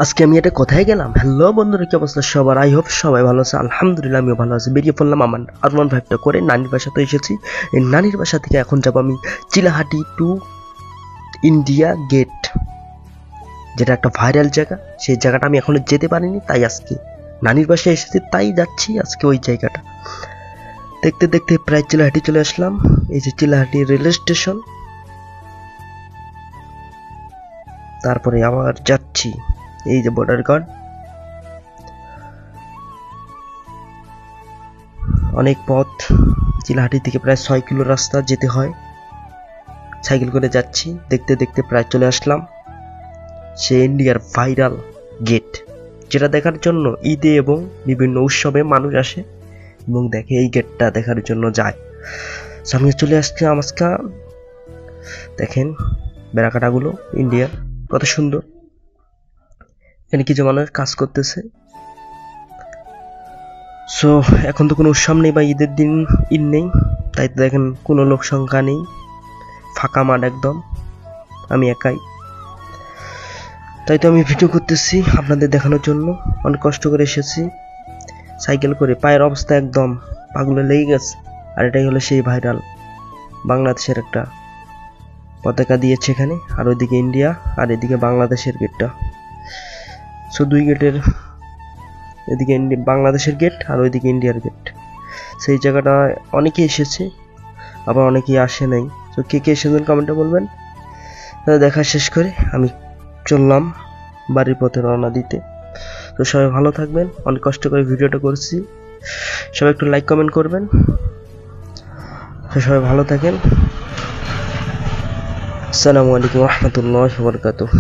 আজকে আমি এটা কোথায় গেলাম? হ্যালো বন্ধুরা, কি অবস্থা সবার? আই হোপ সবাই ভালো আছে। আলহামদুলিল্লাহ আমিও ভালো আছি। বেরিয়ে পড়লাম আমার আরমান ভাইটা করে নানির বাসাতে এসেছি। এই নানির বাসা থেকে এখন যাব আমি চিলাহাটি টু ইন্ডিয়া গেট, যেটা একটা ভাইরাল জায়গা। সেই জায়গাটা আমি এখনো যেতে পারিনি, তাই আজকে নানির বাসায় এসেছি, তাই যাচ্ছি আজকে ওই জায়গাটা দেখতে দেখতে। প্রায় চিলাহাটি চলে আসলাম। এই যে চিলাহাটি রেল স্টেশন, তারপরে আবার যাচ্ছি। এই যে বর্ডার গার্ড, অনেক পথ। চিলাহাটি থেকে প্রায় 6 কিলো রাস্তা যেতে হয়, সাইকেল করে যাচ্ছি। দেখতে দেখতে প্রায় চলে আসলাম সে ইন্ডিয়ার ভাইরাল গেট, যেটা দেখার জন্য ঈদে এবং বিভিন্ন উৎসবে মানুষ আসে এবং দেখে, এই গেটটা দেখার জন্য যায়। সামনে চলে আসছে আমাস্কা, দেখেন বেড়াকাটাগুলো ইন্ডিয়ার কত সুন্দর। এখানে কিছু মানুষ কাজ করতেছে। সো এখন তো কোনো উৎসব নেই বা ঈদের দিন ঈদ নেই, তাই তো দেখেন কোনো লোক সংখ্যা নেই, ফাঁকা মাঠ একদম, আমি একাই। তাই তো আমি ভিডিও করতেছি আপনাদের দেখানোর জন্য। অনেক কষ্ট করে এসেছি সাইকেল করে, পায়ের অবস্থা একদম পাগুলো লেগে গেছে। আর এটাই হলো সেই ভাইরাল বাংলাদেশের একটা পতাকা দিয়েছে এখানে, আর ওইদিকে ইন্ডিয়া আর এদিকে বাংলাদেশের গেটটা। সো দুই গেটের, এদিকে বাংলাদেশের গেট আর ওইদিকে ইন্ডিয়ার গেট। সেই জায়গাটা অনেকেই এসেছে, আবার অনেকেই আসে নাই। তো কে কে এসেছেন কমেন্টে বলবেন। দেখা শেষ করে আমি চললাম বাড়ির পথে রওনা দিতে। তো সবাই ভালো থাকবেন, অনেক কষ্ট করে ভিডিওটা করছি, সবাই একটু লাইক কমেন্ট করবেন। তো সবাই ভালো থাকেন। আসসালামু আলাইকুম রহমতুল্লাহি ওয়া বারাকাতুহু।